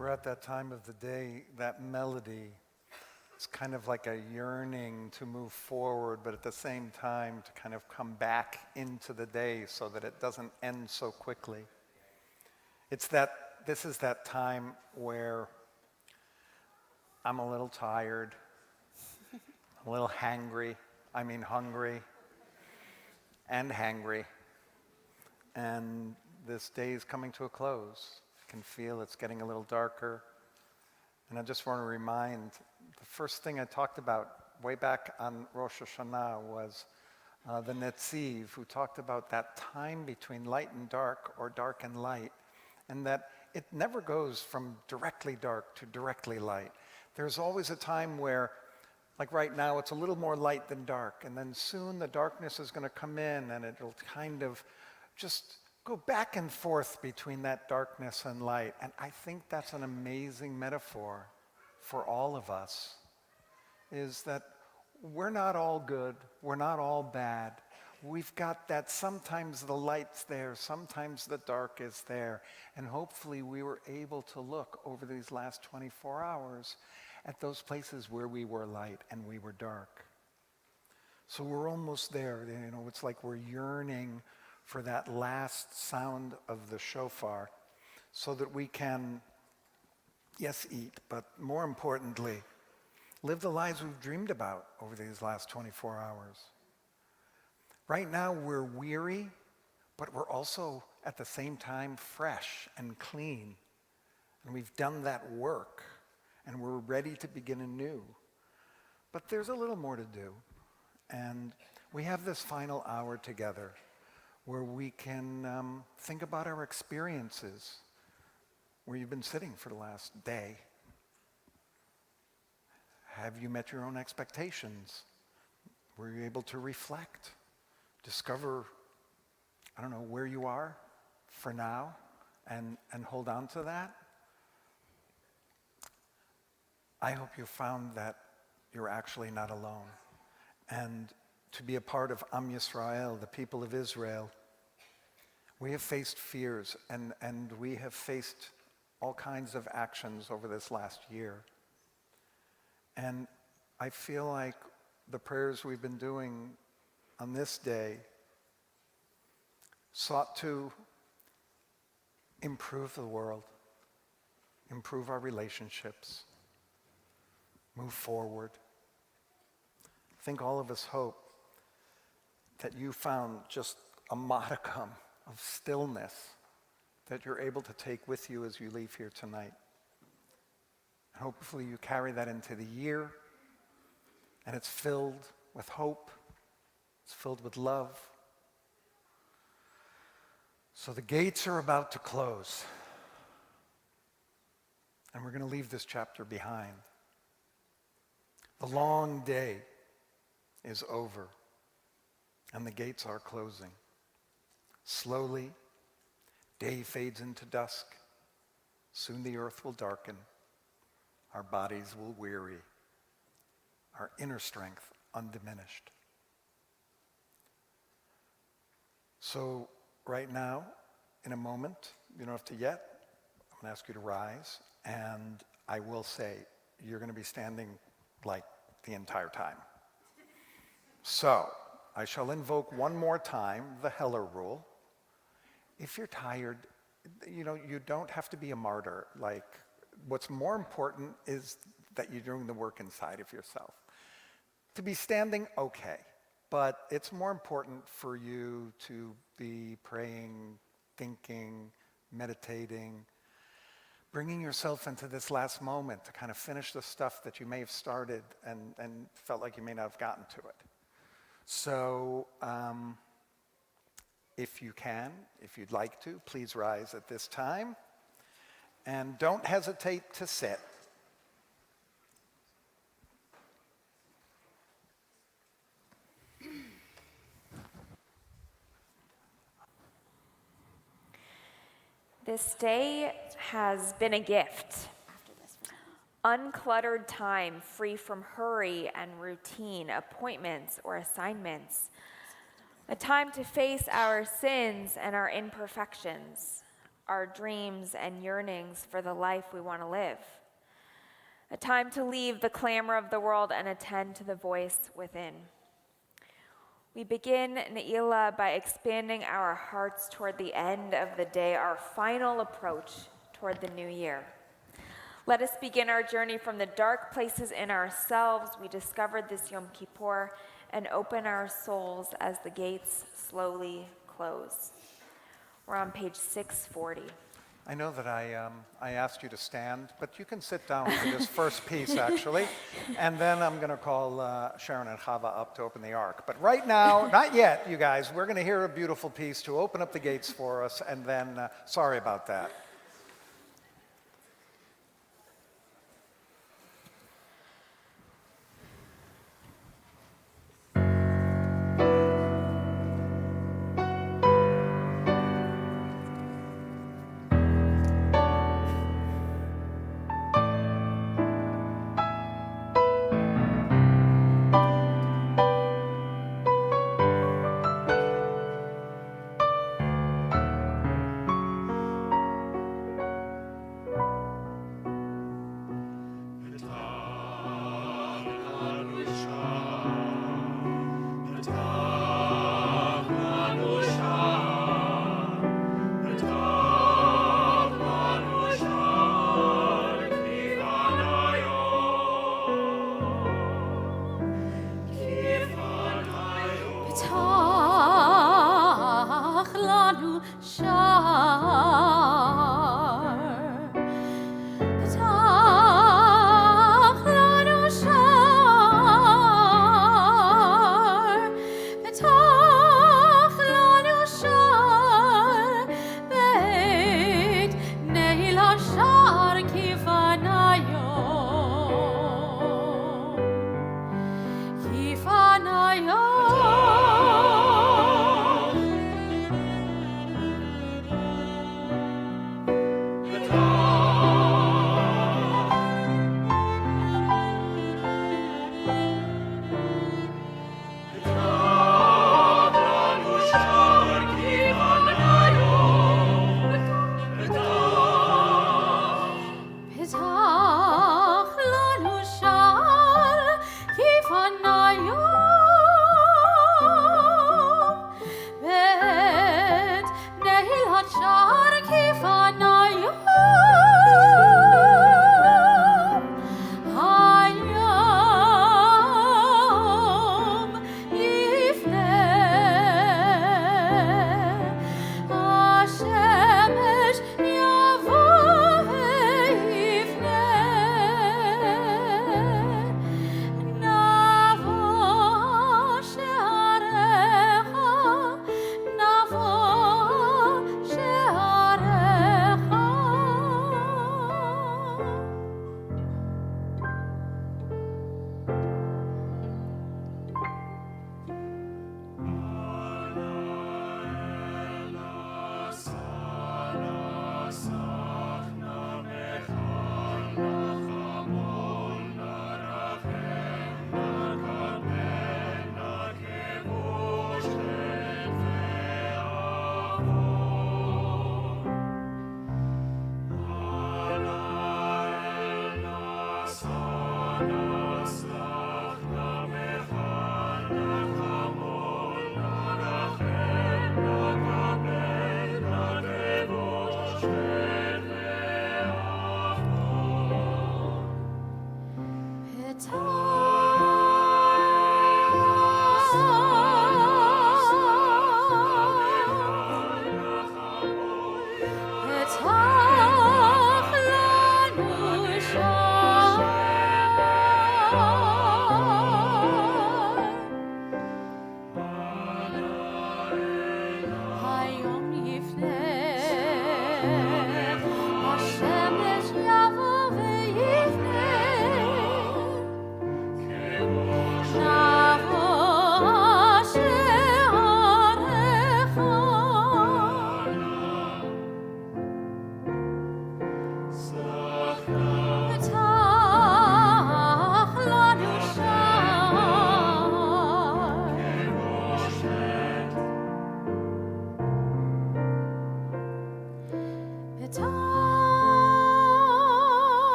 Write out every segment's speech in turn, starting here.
We're at that time of the day, that melody, it's kind of like a yearning to move forward, but at the same time to kind of come back into the day so that it doesn't end so quickly. This is that time where I'm a little tired, a little hungry, and hangry. And this day is coming to a close. I can feel it's getting a little darker. And I just want to remind, the first thing I talked about way back on Rosh Hashanah was the Netziv, who talked about that time between light and dark, or dark and light, and that it never goes from directly dark to directly light. There's always a time where, like right now, it's a little more light than dark, and then soon the darkness is going to come in, and it'll kind of just go back and forth between that darkness and light. And I think that's an amazing metaphor for all of us, is that we're not all good, we're not all bad. We've got that sometimes the light's there, sometimes the dark is there. And hopefully we were able to look over these last 24 hours at those places where we were light and we were dark. So we're almost there. It's like we're yearning for that last sound of the shofar so that we can, yes, eat, but more importantly, live the lives we've dreamed about over these last 24 hours. Right now we're weary, but we're also at the same time fresh and clean. And we've done that work. and we're ready to begin anew. But there's a little more to do. And we have this final hour together where we can think about our experiences, where you've been sitting for the last day. Have you met your own expectations? Were you able to reflect, discover, where you are for now, and hold on to that? I hope you found that you're actually not alone. And to be a part of Am Yisrael, the people of Israel, we have faced fears and we have faced all kinds of actions over this last year. And I feel like the prayers we've been doing on this day sought to improve the world, improve our relationships, move forward. I think all of us hope that you found just a modicum of stillness that you're able to take with you as you leave here tonight. Hopefully you carry that into the year, and it's filled with hope, it's filled with love. So the gates are about to close, and we're going to leave this chapter behind. The long day is over, and the gates are closing. Slowly, day fades into dusk. Soon the earth will darken. Our bodies will weary. Our inner strength undiminished. So right now, in a moment, you don't have to yet, I'm going to ask you to rise, and I will say you're going to be standing like the entire time. So I shall invoke one more time the Heller rule. If you're tired, you don't have to be a martyr. Like, what's more important is that you're doing the work inside of yourself. To be standing, okay, but it's more important for you to be praying, thinking, meditating, bringing yourself into this last moment to kind of finish the stuff that you may have started and felt like you may not have gotten to it. So if you can, if you'd like to, please rise at this time. And don't hesitate to sit. This day has been a gift. Uncluttered time, free from hurry and routine, appointments or assignments. A time to face our sins and our imperfections, our dreams and yearnings for the life we want to live. A time to leave the clamor of the world and attend to the voice within. We begin Neilah by expanding our hearts toward the end of the day, our final approach toward the new year. Let us begin our journey from the dark places in ourselves we discovered this Yom Kippur and open our souls as the gates slowly close. We're on page 640. I know that I asked you to stand, but you can sit down for this first piece, actually. And then I'm going to call Sharon and Chava up to open the ark. But right now, not yet, you guys. We're going to hear a beautiful piece to open up the gates for us, and then, sorry about that.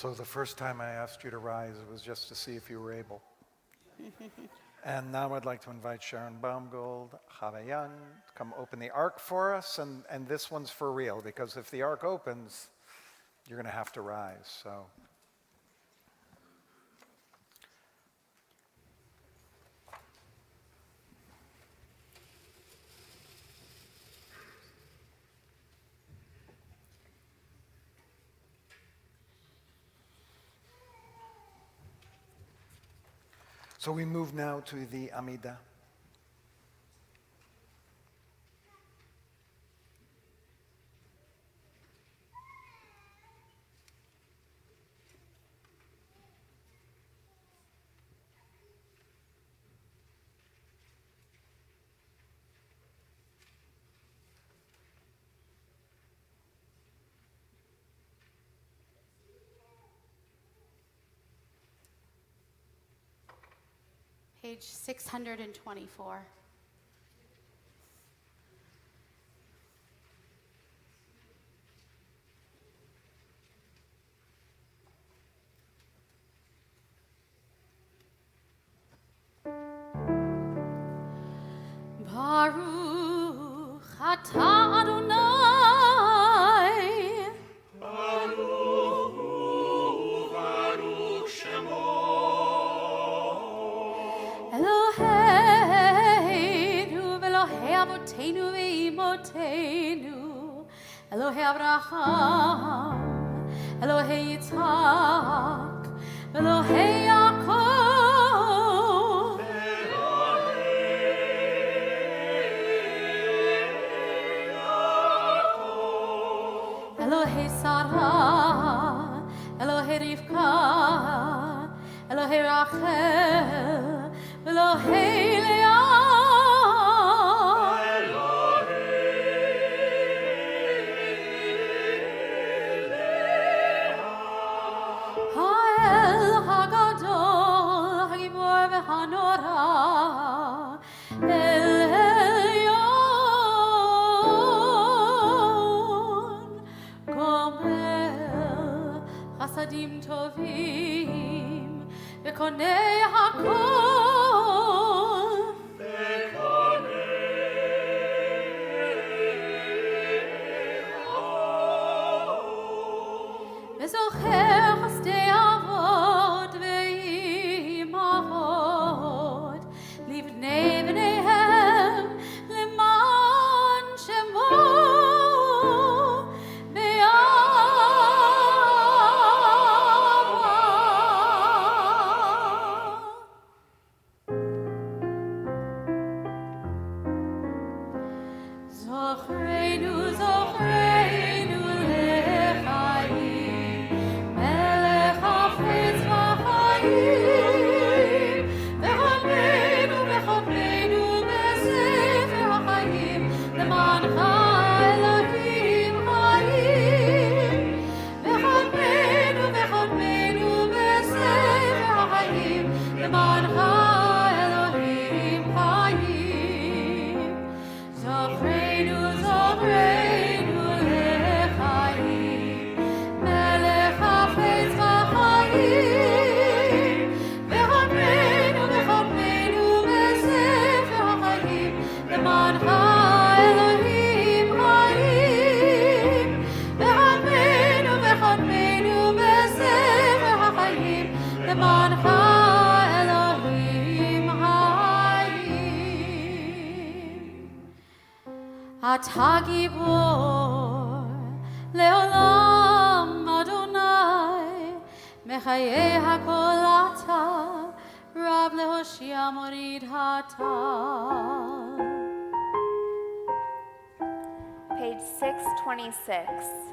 So the first time I asked you to rise, it was just to see if you were able. And now I'd like to invite Sharon Baumgold, Chava Young, to come open the ark for us. And this one's for real, because if the ark opens, you're going to have to rise. So. So we move now to the Amidah. Page 624. Baruch atah Adonai. Eloheinu ve'imoteinu, Elohei Abraham, Elohei Yitzhak, Elohei Yaakov, Elohei Sarah, Elohei Rivka, Elohei Rachel, Elohei Leah. Chasadim tovim v'konei hakol v'zocher chasdei avot ve'imahot livnei v'neihem leman shemo Zochreinu lechaim אתה גיבור לעולם אדוני, מחיי הכל אתה, רב להושיע מוריד הטל. Page 626.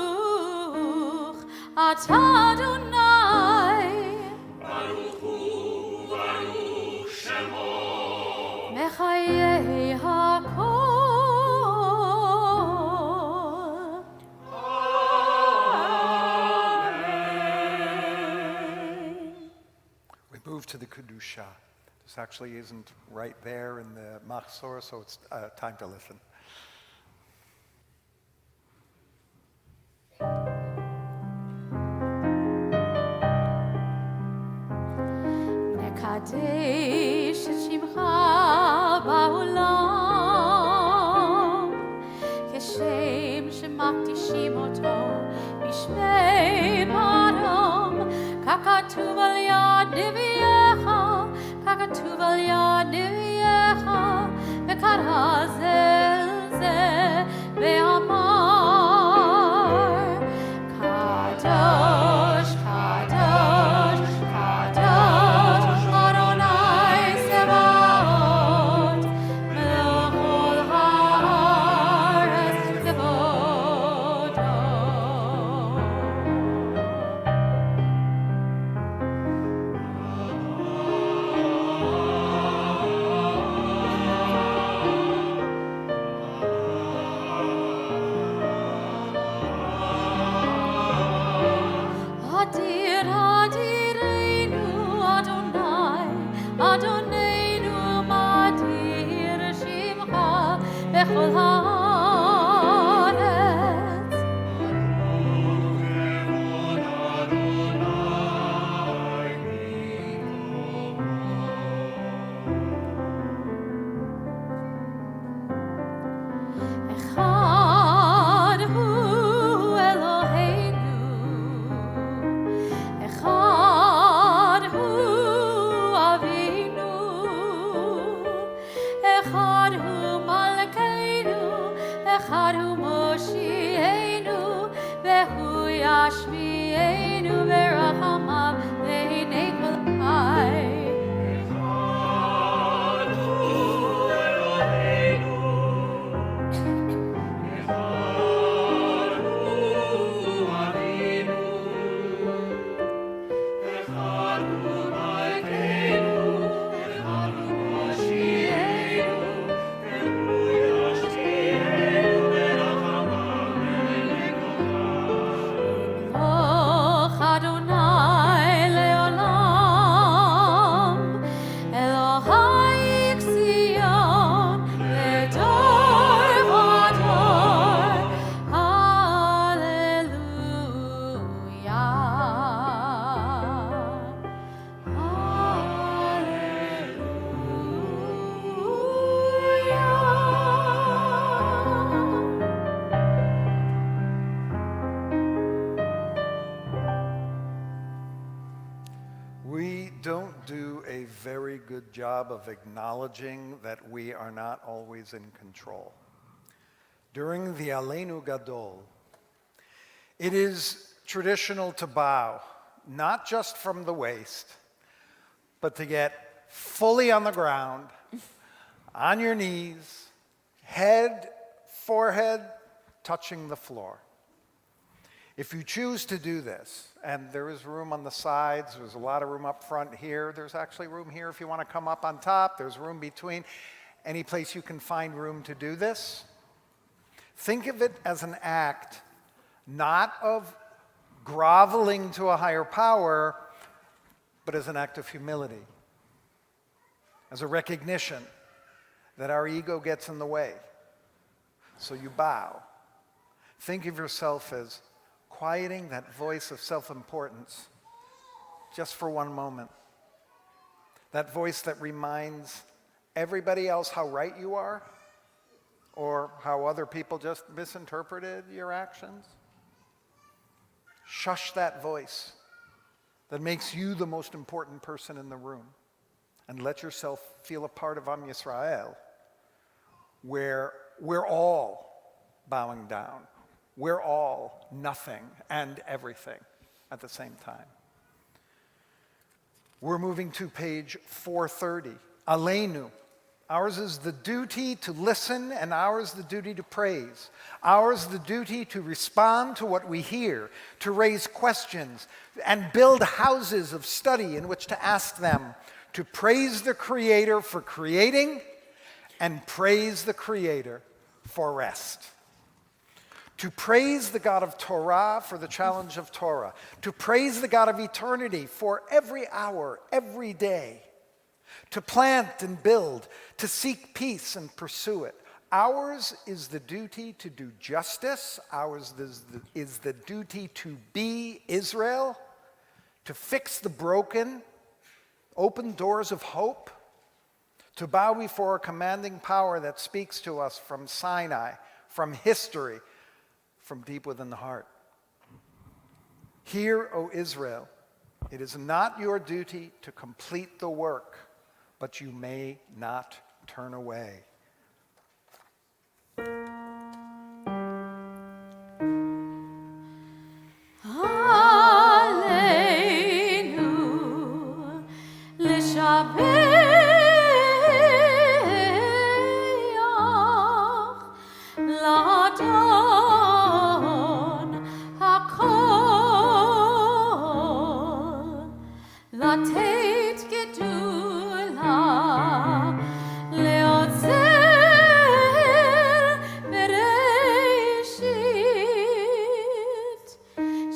Baruch atah Adonai, Baruch hu, Baruch Shemo, mechayei hakol. Amen. We move to the Kedusha. This actually isn't right there in the Machzor, so it's time to listen. נקדש את שמך בעולם, כשם שמקדישים אותו בשמי מרום, ככתוב על יד נביאך, ככתוב על יד נביאך, וקרא זה אל זה ואמר, קדוש, קדוש, קדוש, אדוני צבאות, מלך כל הארץ כבודו. אדיר אדירנו אדוני, אדוננו מדיר שמך בכל הארץ. אחד הוא אלוהינו, אחד הוא אבינו, אחד הוא מלכנו, אחד הוא מושיענו, והוא ישמיענו ברחמיו לעיני כל חי. אחד הוא אלוהינו, אחד הוא אבינו, אחד הוא מלכנו, אחד הוא מושיענו, והוא ישמיענו ברחמיו לעיני כל חי. מלוך אדוני very good job of acknowledging that we are not always in control. During the Aleinu Gadol, it is traditional to bow, not just from the waist, but to get fully on the ground, on your knees, head, forehead, touching the floor. If you choose to do this, and there is room on the sides, there's a lot of room up front here, there's actually room here if you want to come up on top, there's room between, any place you can find room to do this. Think of it as an act, not of groveling to a higher power, but as an act of humility, as a recognition that our ego gets in the way. So you bow. Think of yourself as quieting that voice of self-importance just for one moment. That voice that reminds everybody else how right you are, or how other people just misinterpreted your actions. Shush that voice that makes you the most important person in the room, and let yourself feel a part of Am Yisrael, where we're all bowing down. We're all nothing and everything at the same time. We're moving to page 430. Aleinu. Ours is the duty to listen, and ours the duty to praise. Ours the duty to respond to what we hear, to raise questions, and build houses of study in which to ask them, to praise the Creator for creating, and praise the Creator for rest. To praise the God of Torah for the challenge of Torah. To praise the God of eternity for every hour, every day. To plant and build, to seek peace and pursue it. Ours is the duty to do justice. Ours is the duty to be Israel, to fix the broken, open doors of hope, to bow before a commanding power that speaks to us from Sinai, from history, from deep within the heart. Hear, O Israel, it is not your duty to complete the work, but you may not turn away. Aleinu l'shabeach l'Adon hakol, לתת גדולה לעוצר בראשית,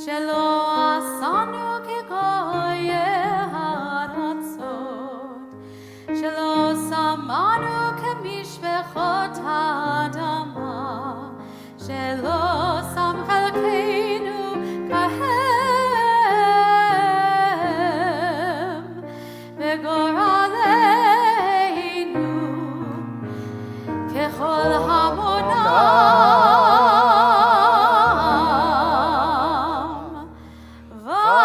שלא עשנו כגויי הארצות, שלא שמענו כמשפחות האדמה, שלא שם חלקנו כהם בגורלנו ככל המונם, ואנחנו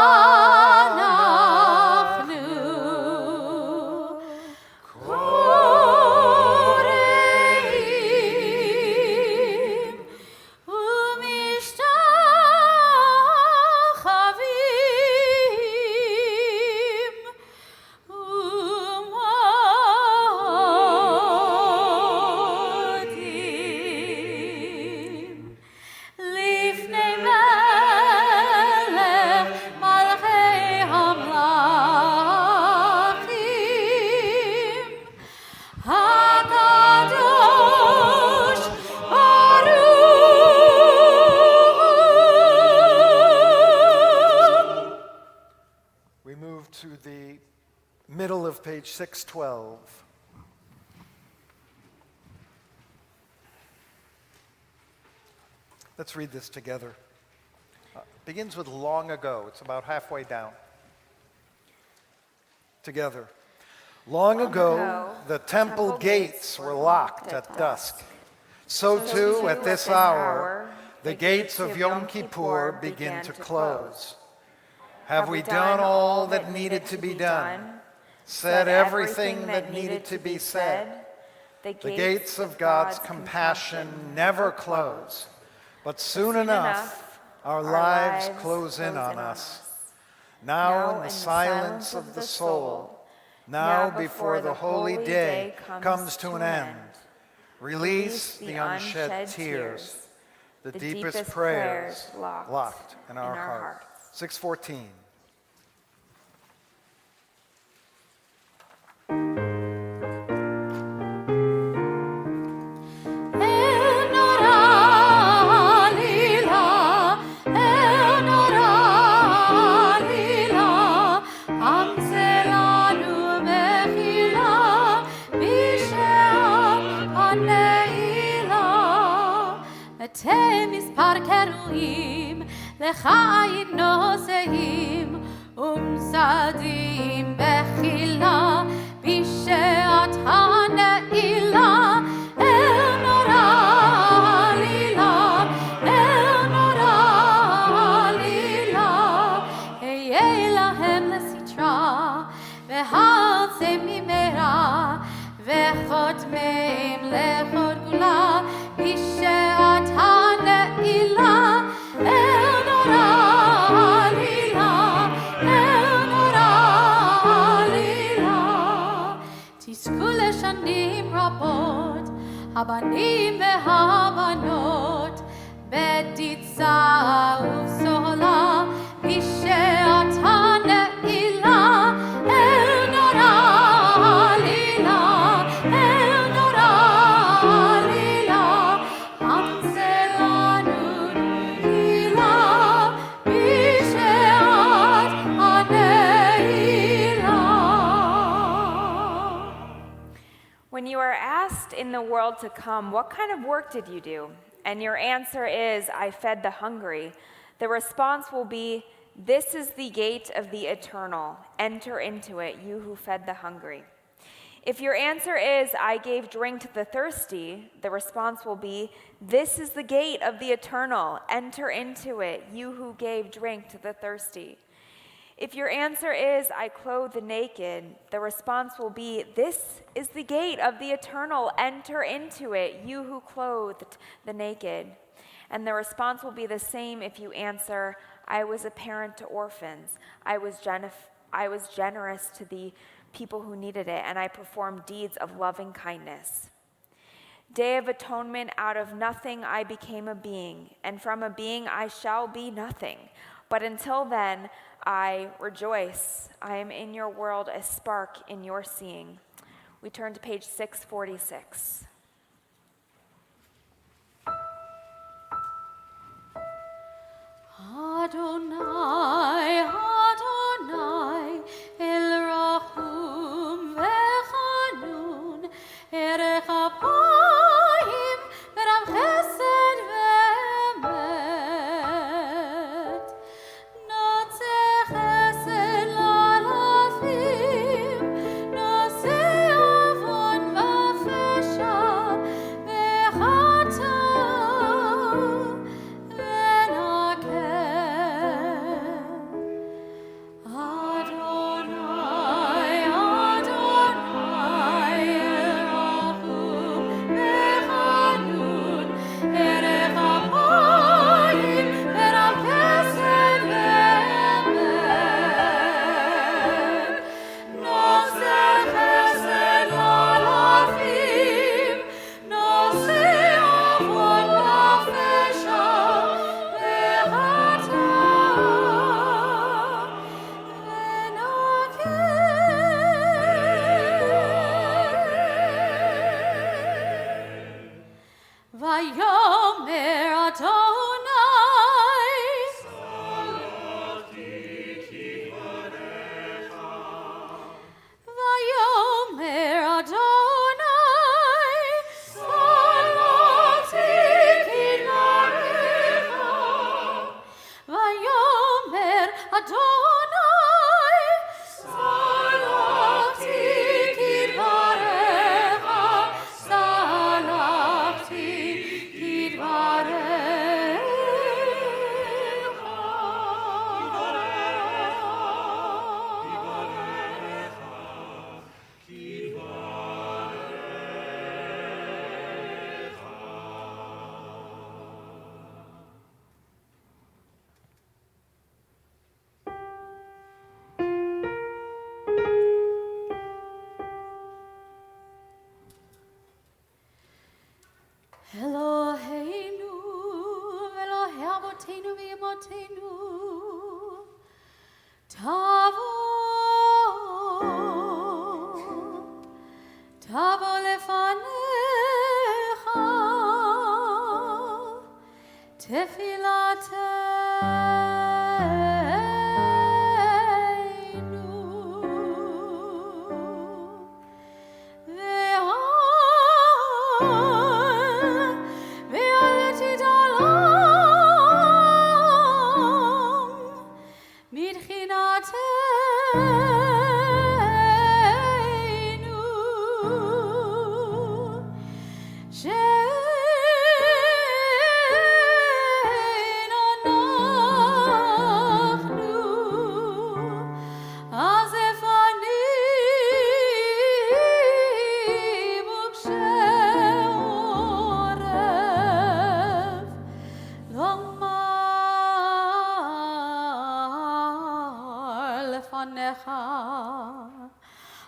קוראים ומשתחווים ומודים לפני מלך מלכי המלכים, הקדוש ברוך. We move to the middle of page 612. Let's read this together. Begins with long ago. It's about halfway down. Together. Long ago, the temple gates were locked at dusk. So too, at this hour, the gates of Yom Kippur begin to close. Have we done all that needed to be done? said everything that needed to be said. The gates of God's compassion never close, but soon enough our lives close in on us. Now in the silence of the soul, now before the holy day comes to an end, release the unshed tears, the deepest prayers locked in our heart. 614. מספר קרואים לחיים נוסעים ומסדים בחילה בשעת הנעילה אל נורא לילה אל נורא לילה היה להם לסתרה והרצם ממרע וחותמים לכל גאולה בשעת הנעילה אל נורא לילה אל נורא לילה תזכו לשנים רבות הבנים והבנות בדיצה ובסולה בשעת הנעילה אל נורא לילה אל נורא לילה עמסה לנו נעילה בשעת הנעילה. When you are asked in the world to come, what kind of work did you do? And your answer is, I fed the hungry. The response will be, this is the gate of the eternal. Enter into it, you who fed the hungry. If your answer is, I gave drink to the thirsty, the response will be, this is the gate of the eternal. Enter into it, you who gave drink to the thirsty. If your answer is, I clothe the naked, the response will be, this is the gate of the eternal. Enter into it, you who clothed the naked. And the response will be the same if you answer, I was a parent to orphans. I was generous to the people who needed it, and I performed deeds of loving kindness. Day of Atonement, out of nothing I became a being, and from a being I shall be nothing. But until then, I rejoice. I am in your world, a spark in your seeing. We turn to page 646. Adonai, Adonai, El Rahum veChanun, Erech Apayim, Verav Chesed ve'emet. Notze Chesed la'alafim, Nose avon va'fesha, ve'chata, Vayomer Adonai, Vayomer Adonai, Salati Kidvarecha. Vayomer Adonai, Salati Kidvarecha, Salati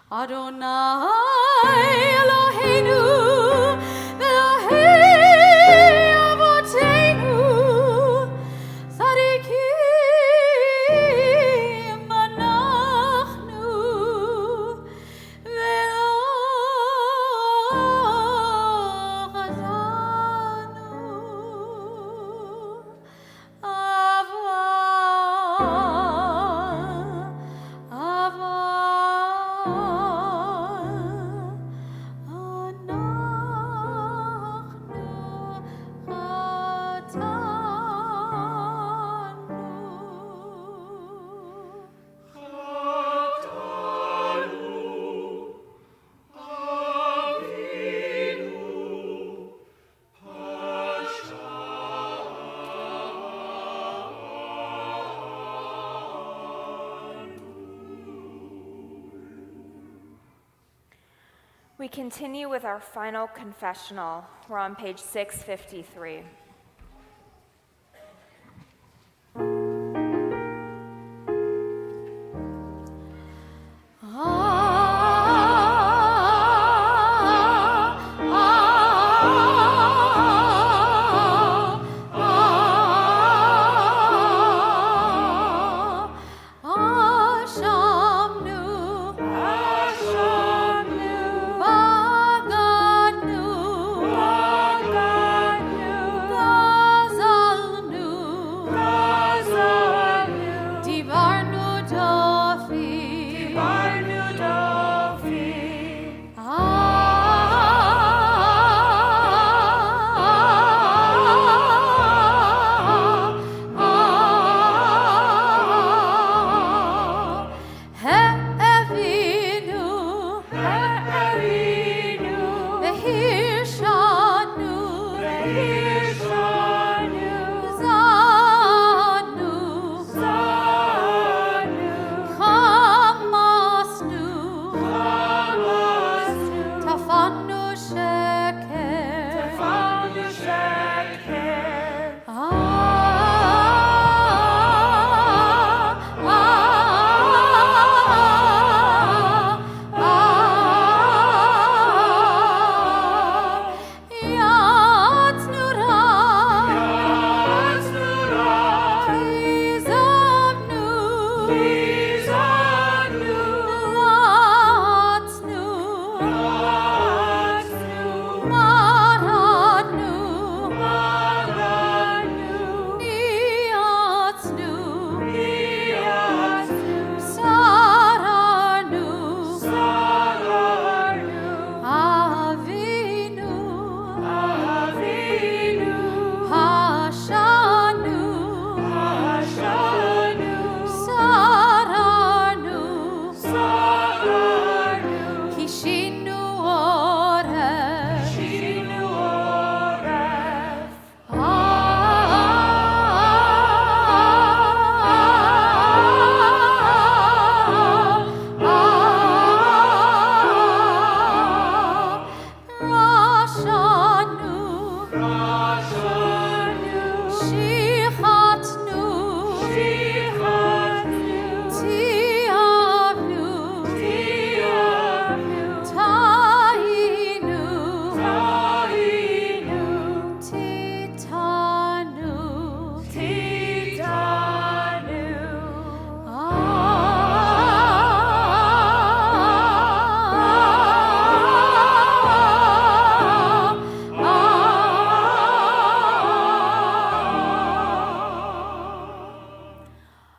Adonai Eloheinu, Elohei Avoteinu, Tzadikim anachnu, Velo chazanu, We continue with our final confessional. We're on page 653.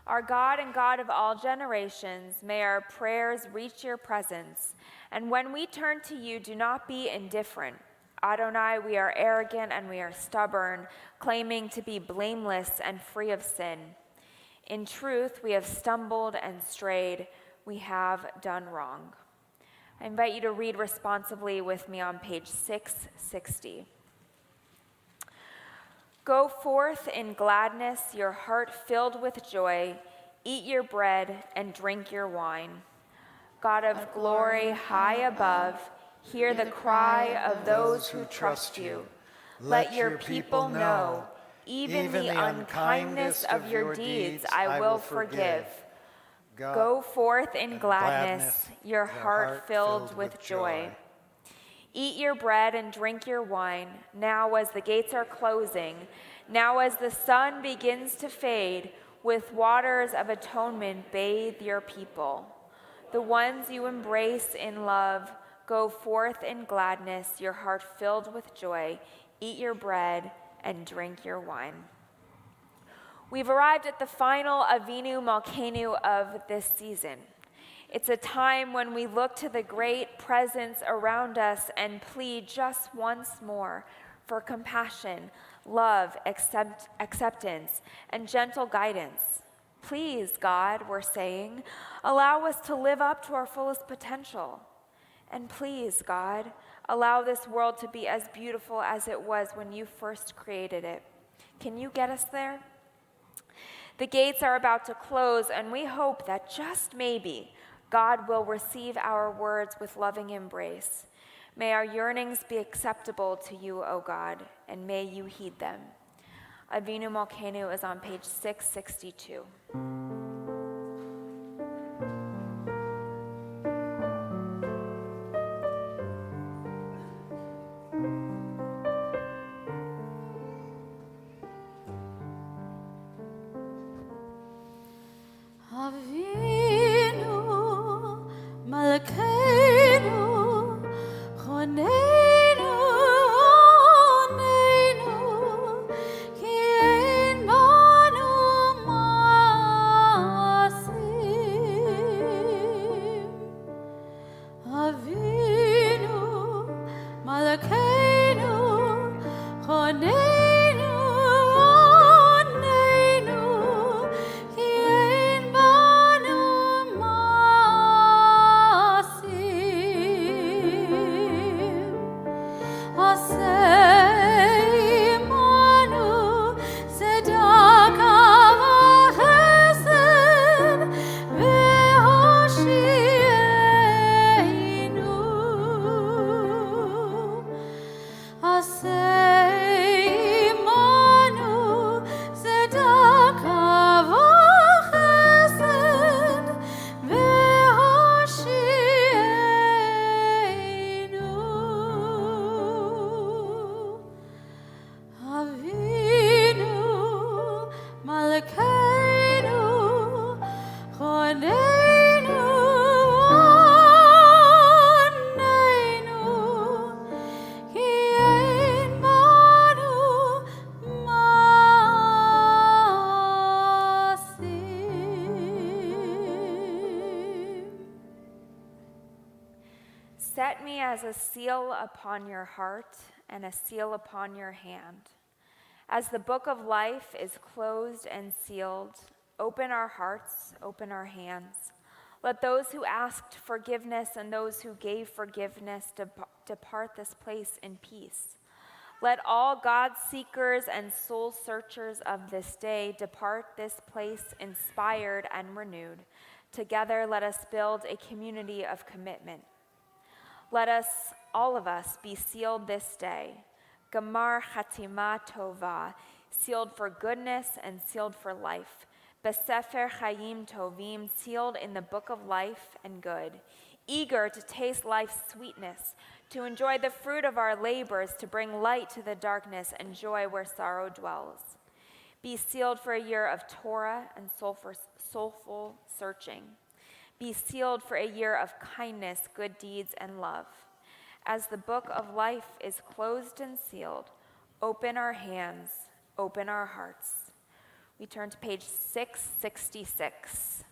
Our God and God of all generations, may our prayers reach your presence. And when we turn to you, do not be indifferent. Adonai, we are arrogant and we are stubborn, claiming to be blameless and free of sin. In truth, we have stumbled and strayed. We have done wrong. I invite you to read responsively with me on page 660. Go forth in gladness, your heart filled with joy. Eat your bread and drink your wine. God of glory, high above, hear the cry of those who trust you. Let your people know, even the unkindness of your deeds I will forgive. Go forth in gladness, your heart filled with joy. Eat your bread and drink your wine, now as the gates are closing, now as the sun begins to fade, with waters of atonement bathe your people. The ones you embrace in love, go forth in gladness, your heart filled with joy. Eat your bread and drink your wine. We've arrived at the final Avinu Malkeinu of this season. It's a time when we look to the great presence around us and plead just once more for compassion, love, acceptance, and gentle guidance. Please, God, we're saying, allow us to live up to our fullest potential. And please, God, allow this world to be as beautiful as it was when you first created it. Can you get us there? The gates are about to close, and we hope that just maybe God will receive our words with loving embrace. May our yearnings be acceptable to you, O God, and may you heed them. Avinu Malkeinu is on page 662. Avinu Malkeinu Choneinu Oneinu Ki ein banu maasim. Avinu Malkeinu Choneinu Oneinu Ki ein banu maasim. Asay manu tzedaka v'chesed v'hoshi'enu. Asay manu tzedaka v'chesed v'hoshi'enu. Avinu Malkeinu Choneinu Oneinu Ki ein banu maasim. Set me as a seal upon your heart and a seal upon your hand. As the book of life is closed and sealed, open our hearts, open our hands. Let those who asked forgiveness and those who gave forgiveness depart this place in peace. Let all God seekers and soul searchers of this day depart this place inspired and renewed. Together, let us build a community of commitment. Let us, all of us, be sealed this day. Gamar Chatima Tova, sealed for goodness and sealed for life. Besefer Chayim Tovim, sealed in the book of life and good. Eager to taste life's sweetness, to enjoy the fruit of our labors, to bring light to the darkness and joy where sorrow dwells. Be sealed for a year of Torah and soulful searching. Be sealed for a year of kindness, good deeds, and love. As the book of life is closed and sealed, open our hands, open our hearts. We turn to page 666.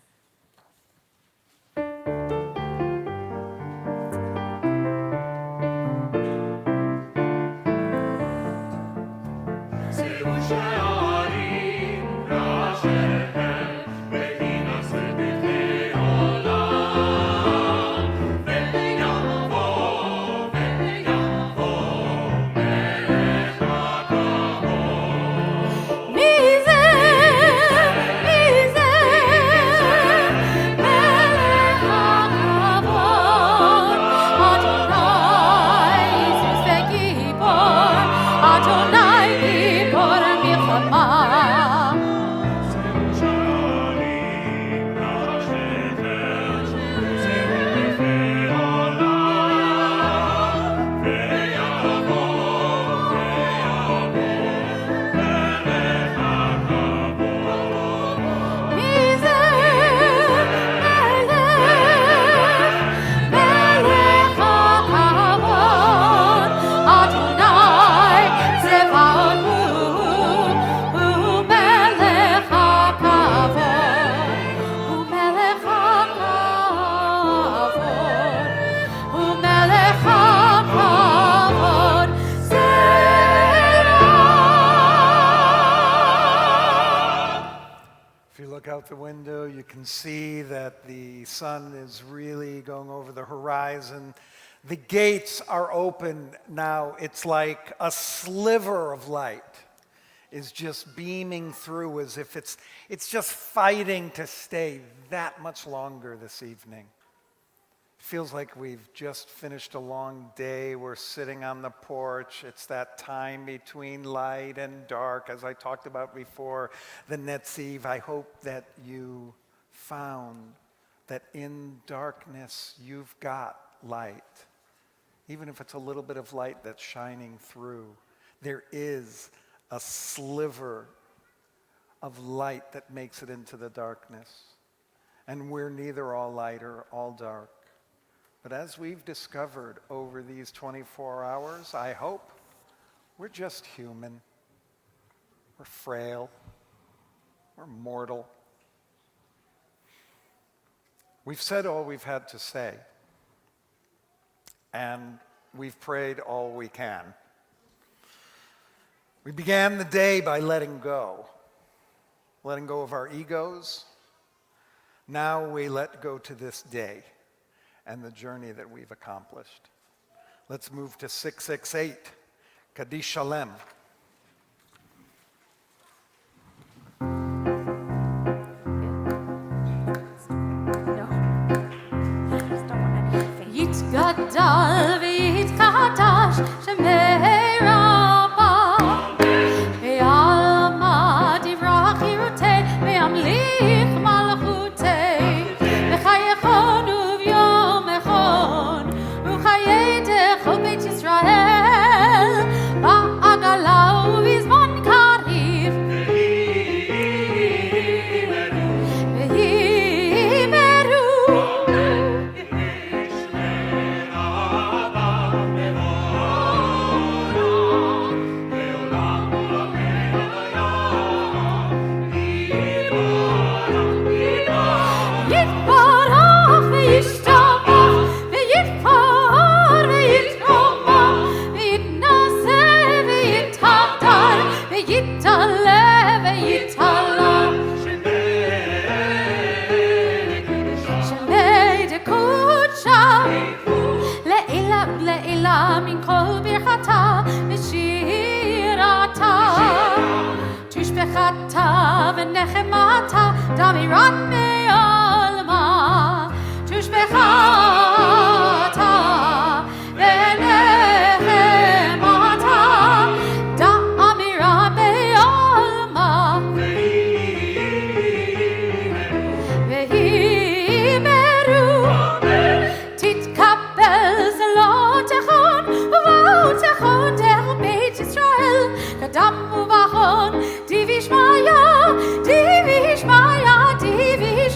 Out the window, you can see that the sun is really going over the horizon. The gates are open now. It's like a sliver of light is just beaming through as if it's just fighting to stay that much longer this evening. It feels like we've just finished a long day. We're sitting on the porch. It's that time between light and dark, as I talked about before, the Netziv. I hope that you found that in darkness you've got light. Even if it's a little bit of light that's shining through, there is a sliver of light that makes it into the darkness. And we're neither all light or all dark. But as we've discovered over these 24 hours, I hope we're just human. We're frail. We're mortal. We've said all we've had to say. And we've prayed all we can. We began the day by letting go of our egos. Now we let go to this day and the journey that we've accomplished. Let's move to 668, Kaddish Shalem. יתגדל ויתקדש שמי רבה ויעלמה דברה חירותי וימליך מלכותי וחייכון וביומכון וחיי כל בית ישראל בעגלה ובזמן קריב من כל ברכתה ושירתה תושבחתה ונחמתה דמירת מעלמה תושבחתה ונחמתה דמירת מעלמה והימרו תתקבל Kadam uvachon, divi shmaya, divi shmaya, divi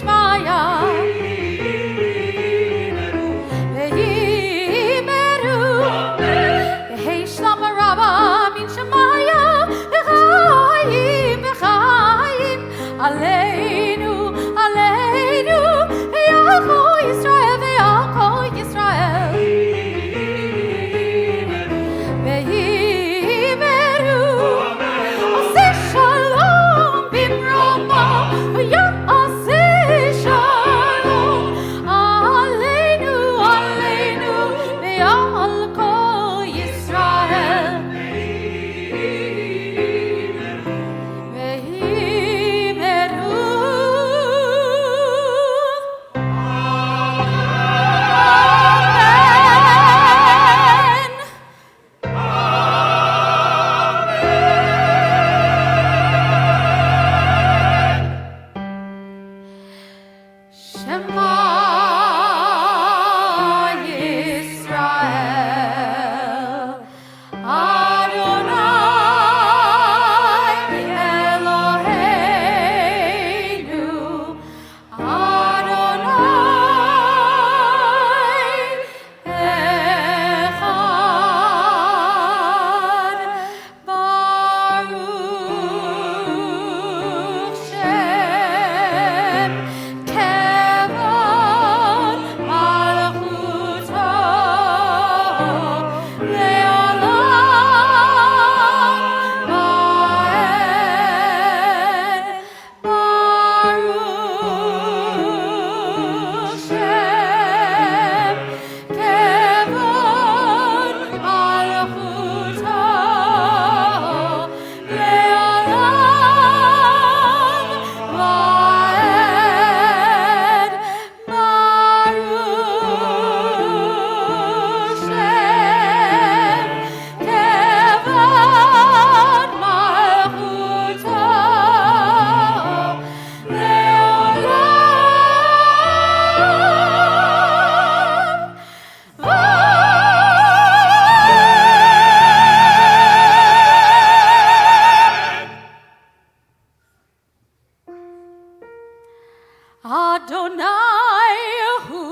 Adonai hu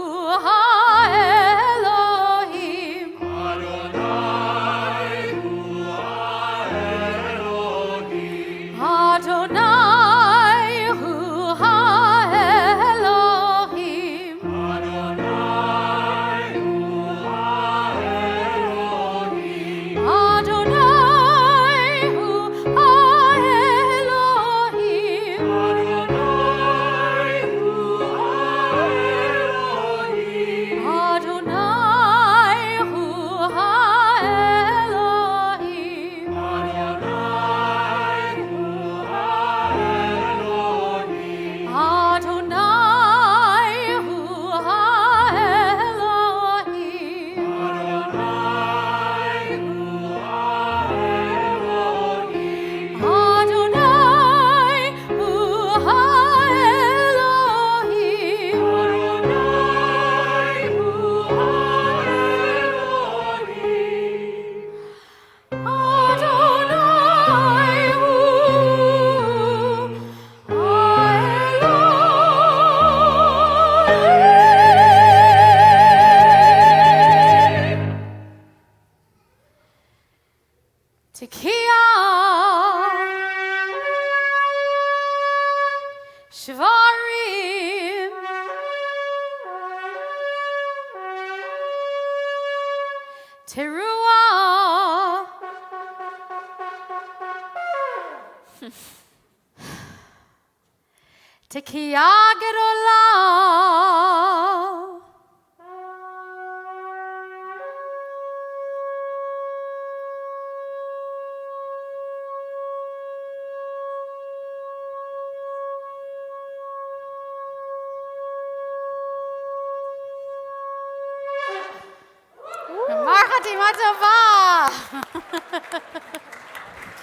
ha-Elohim. Adonai hu ha-Elohim. Adonai hu ha-Elohim. Adonai hu ha-Elohim. Adonai hu ha-Elohim. Adonai hu ha-Elohim. Adonai hu ha-Elohim. Adonai hu ha-Elohim. Adonai hu ha-Elohim. Adonai hu ha-Elohim. Adonai hu ha-Elohim. Adonai hu ha-Elohim. Adonai hu ha-Elohim. Tekiah, Shvarim, Teruah, Tekiah Gedolah.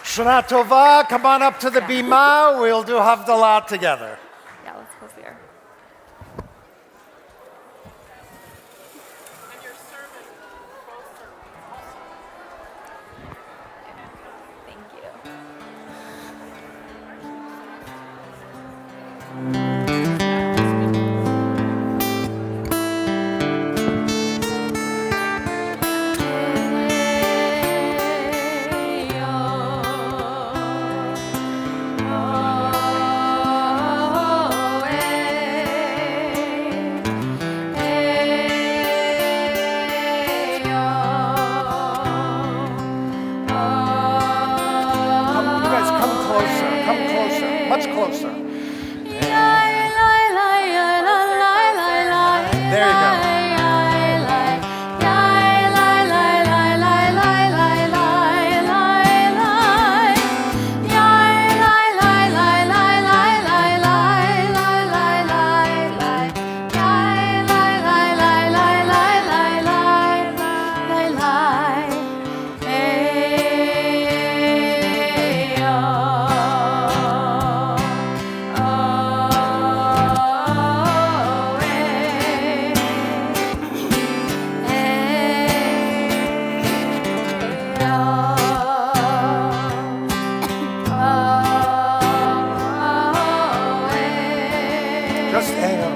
Shana Tova, come on up to the bima. We'll do Havdalah together. Yeah, let's close the air. Thank you. You guys come closer, much closer. There you go. Just hang on.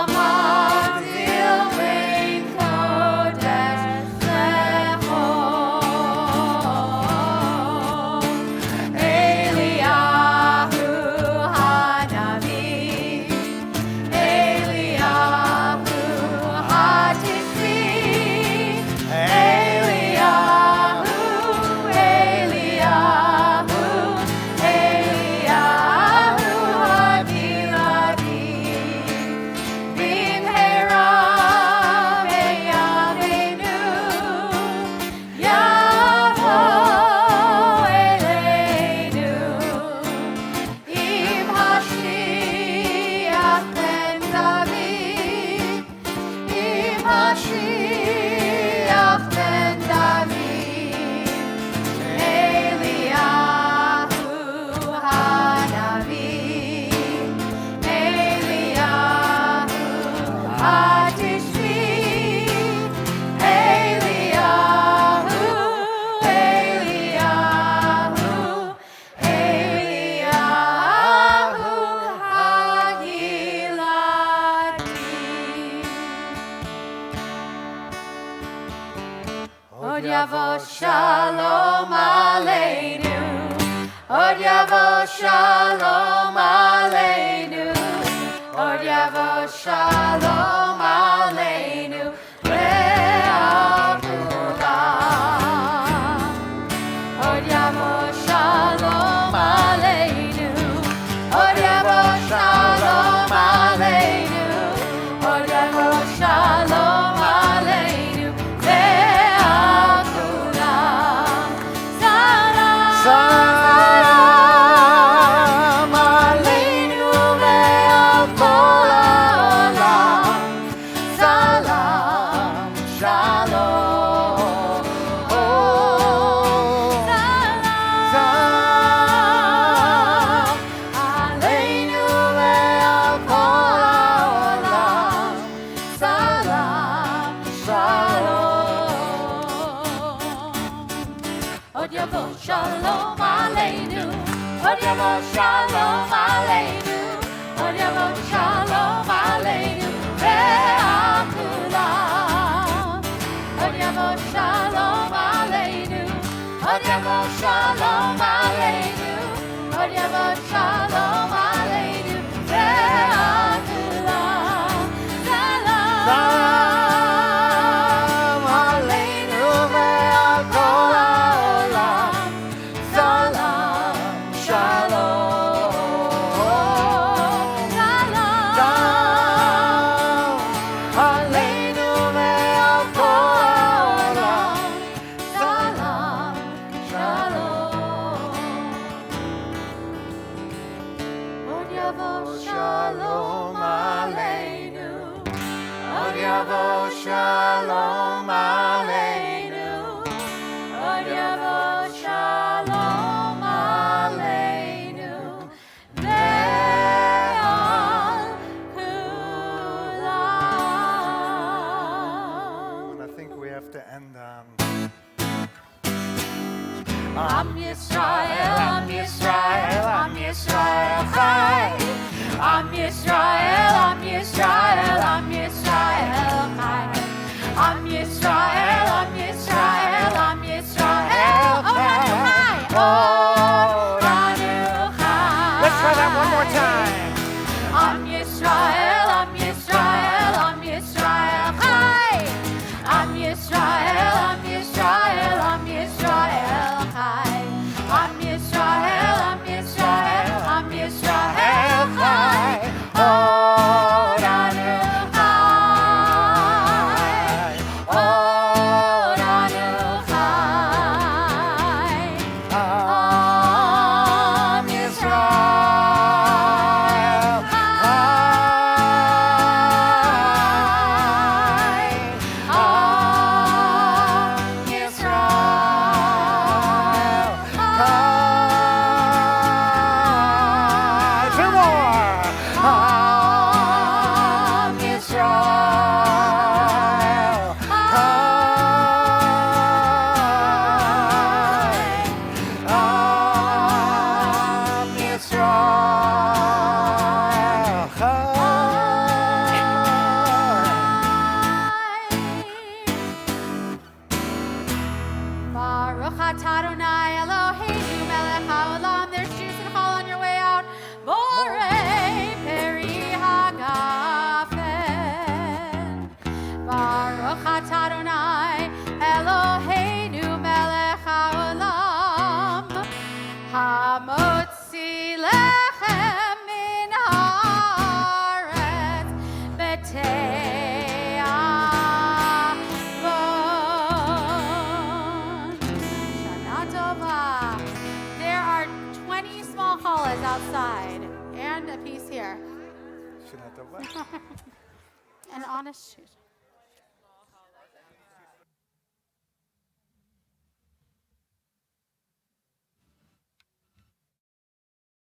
Amazil ben kodesh lecho. Eliyahu hanavi, Eliyahu hatishvi, Eliyahu, Eliyahu, Eliyahu habiladi. Bimhera meyavenu, Yavo eleinu. Im Hashiach ben David, Im Hashiach ben David, Eliyahu hanavi, Eliyahu hatishvi, Eliyahu, Eliyahu, Eliyahu hagiladi. Od yavo shalom aleinu, Od yavo shalom aleinu, Od yavo shalom aleinu, le'al kulam. Od yavo shalom aleinu, Od yavo shalom aleinu, Od yavo shalom aleinu, le'al kulam. Salam aleinu ve'al kol ha'olam. Salam, shalom. Salam aleinu ve'al kol ha'olam. Salam, shalom. Od yavo shalom aleinu, Od yavo shalom aleinu, Od yavo shalom aleinu, ve'al kulam. Od yavo shalom aleinu, Od yavo shalom aleinu, Od yavo shalom aleinu, ve'al kulam. Salam aleinu ve'al kol ha'olam. Salam, shalom. Salam aleinu ve'al kol ha'olam. Salam, shalom. Od yavo shalom aleinu, Od yavo shalom aleinu, Od yavo shalom aleinu, ve'al kulam. And I think we have to end on. Am Yisrael, Am Yisrael, Am Yisrael Chai. Am Yisrael, Am Yisrael, Am Yisrael Chai. Am Yisrael, Am Yisrael, Am Yisrael Chai. Oranu Chai. Let's try that one more time. Am Yisrael, Am Yisrael, Am Yisrael Chai. Am Yisrael, Am Yisrael, Am Yisrael Chai. Am Yisrael, Am Yisrael, Am Yisrael Chai. Oranu Chai. looking at the what? An honest shoot.